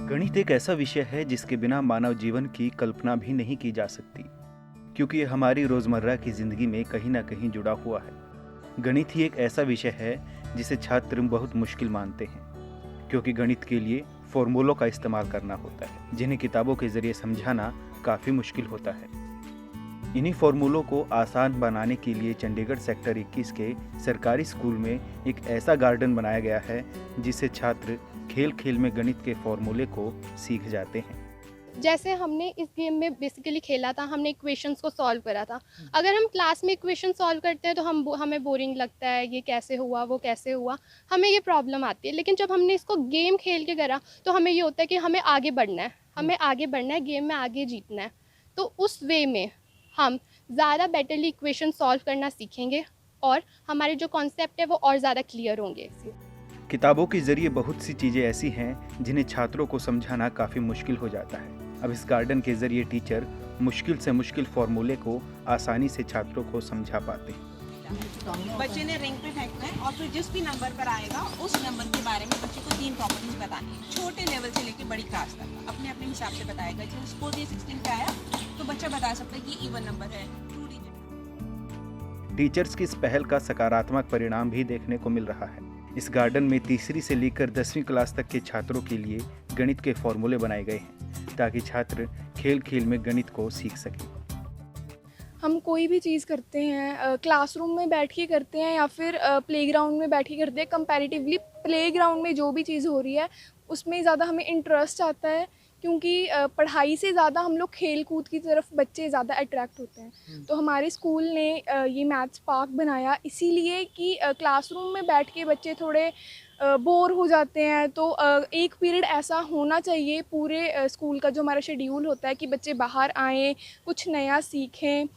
गणित एक ऐसा विषय है जिसके बिना मानव जीवन की कल्पना भी नहीं की जा सकती, क्योंकि ये हमारी रोज़मर्रा की ज़िंदगी में कहीं ना कहीं जुड़ा हुआ है। गणित ही एक ऐसा विषय है जिसे छात्र बहुत मुश्किल मानते हैं, क्योंकि गणित के लिए फॉर्मूलों का इस्तेमाल करना होता है, जिन्हें किताबों के ज़रिए समझाना काफ़ी मुश्किल होता है। इन्हीं फॉर्मूलों को आसान बनाने के लिए चंडीगढ़ सेक्टर 21 के सरकारी स्कूल में एक ऐसा गार्डन बनाया गया है जिसे छात्र खेल खेल में गणित के फॉर्मूले को सीख जाते हैं। जैसे हमने इस गेम में बेसिकली खेला था, हमने इक्वेशंस को सॉल्व करा था। अगर हम क्लास में इक्वेशन सॉल्व करते हैं तो हमें बोरिंग लगता है, ये कैसे हुआ, वो कैसे हुआ, हमें ये प्रॉब्लम आती है। लेकिन जब हमने इसको गेम खेल के करा तो हमें ये होता है कि हमें आगे बढ़ना है, गेम में आगे जीतना है। तो उस वे में हम ज़्यादा बेटरली इक्वेशन सॉल्व करना सीखेंगे और हमारे जो कॉन्सेप्ट है वो और ज़्यादा क्लियर होंगे। किताबों के जरिए बहुत सी चीज़ें ऐसी हैं जिन्हें छात्रों को समझाना काफ़ी मुश्किल हो जाता है। अब इस गार्डन के जरिए टीचर मुश्किल से मुश्किल फॉर्मूले को आसानी से छात्रों को समझा पाते हैं। बच्चे ने रिंग पे फेंकना है और फिर जिस भी नंबर पर आएगा उस नंबर के बारे में बच्चे को 3 प्रॉपर्टीज बतानी है। छोटे लेवल से लेकर बड़ी क्लास तक अपने अपने हिसाब से बताएगा। जैसे सपोज ये 16 पे आया तो बच्चा बता सकता है कि इवन नंबर है, 2 डिजिट। टीचर्स की इस पहल का सकारात्मक परिणाम भी देखने को मिल रहा है। इस गार्डन में तीसरी से लेकर 10वीं क्लास तक के छात्रों के लिए गणित के फॉर्मूले बनाए गए हैं, ताकि छात्र खेल खेल में गणित को सीख सकें। हम कोई भी चीज़ करते हैं क्लासरूम में बैठ के करते हैं या फिर प्लेग्राउंड में बैठ के करते हैं। कंपैरेटिवली प्लेग्राउंड में जो भी चीज़ हो रही है उसमें ज़्यादा हमें इंटरेस्ट आता है, क्योंकि पढ़ाई से ज़्यादा हम लोग खेल कूद की तरफ बच्चे ज़्यादा अट्रैक्ट होते हैं। तो हमारे स्कूल ने ये मैथ्स पार्क बनाया इसीलिए कि क्लासरूम में बैठ के बच्चे थोड़े बोर हो जाते हैं। तो एक पीरियड ऐसा होना चाहिए पूरे स्कूल का जो हमारा शेड्यूल होता है कि बच्चे बाहर आएँ, कुछ नया सीखें।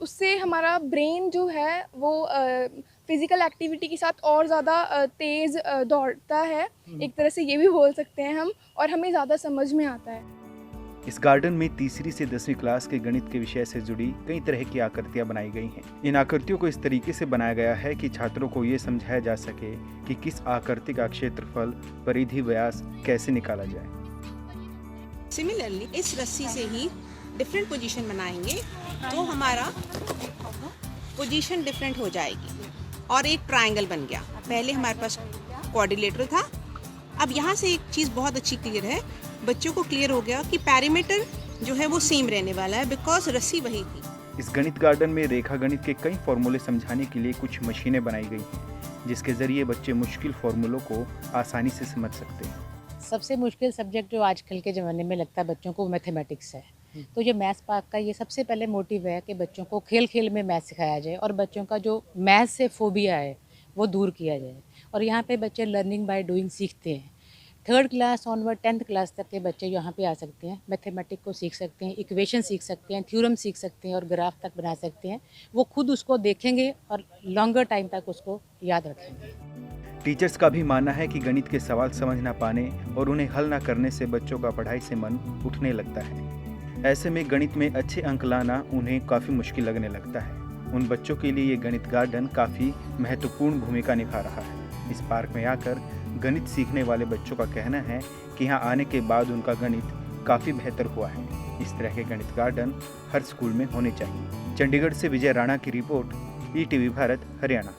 उससे हमारा ब्रेन जो है वो फिज़िकल एक्टिविटी के साथ और ज़्यादा तेज़ दौड़ता है, एक तरह से ये भी बोल सकते हैं हम, और हमें ज़्यादा समझ में आता है। इस गार्डन में तीसरी से 10वीं क्लास के गणित के विषय से जुड़ी कई तरह की आकृतियां बनाई गई हैं। इन आकृतियों को इस तरीके से बनाया गया है कि छात्रों को ये समझाया जा सके कि किस आकृति का क्षेत्रफल, परिधि, व्यास कैसे निकाला जाए। सिमिलरली इस रस्सी से ही डिफरेंट पोजीशन बनाएंगे तो हमारा पोजीशन डिफरेंट हो जाएगी और एक ट्रायंगल बन गया। पहले हमारे पास कोऑर्डिनेटर था, अब यहाँ से एक चीज़ बहुत अच्छी क्लियर है, बच्चों को क्लियर हो गया कि पैरामीटर जो है वो सेम रहने वाला है, बिकॉज रस्सी वही थी। इस गणित गार्डन में रेखा गणित के कई फॉर्मूले समझाने के लिए कुछ मशीनें बनाई गई हैं, जिसके जरिए बच्चे मुश्किल फॉर्मूलों को आसानी से समझ सकते हैं। सबसे मुश्किल सब्जेक्ट जो आजकल के ज़माने में लगता है बच्चों को, मैथमेटिक्स है। तो ये मैथ्स पार्क का ये सबसे पहले मोटिव है कि बच्चों को खेल खेल में मैथ सिखाया जाए और बच्चों का जो मैथ से फोबिया है वो दूर किया जाए। और यहाँ पे बच्चे लर्निंग बाय डूइंग सीखते हैं। 3rd class onward 10th class तक के बच्चे यहाँ पे आ सकते हैं, मैथमेटिक्स को सीख सकते हैं, इक्वेशन सीख सकते हैं, थ्योरम सीख सकते हैं और ग्राफ तक बना सकते हैं। वो खुद उसको देखेंगे और लॉन्गर टाइम तक उसको याद रखेंगे। टीचर्स का भी मानना है कि गणित के सवाल समझ ना पाने और उन्हें हल ना करने से बच्चों का पढ़ाई से मन उठने लगता है। ऐसे में गणित में अच्छे अंक लाना उन्हें काफ़ी मुश्किल लगने लगता है। उन बच्चों के लिए ये गणित गार्डन काफ़ी महत्वपूर्ण भूमिका निभा रहा है। इस पार्क में आकर गणित सीखने वाले बच्चों का कहना है कि यहाँ आने के बाद उनका गणित काफ़ी बेहतर हुआ है। इस तरह के गणित गार्डन हर स्कूल में होने चाहिए। चंडीगढ़ से विजय राणा की रिपोर्ट, ETV भारत, हरियाणा।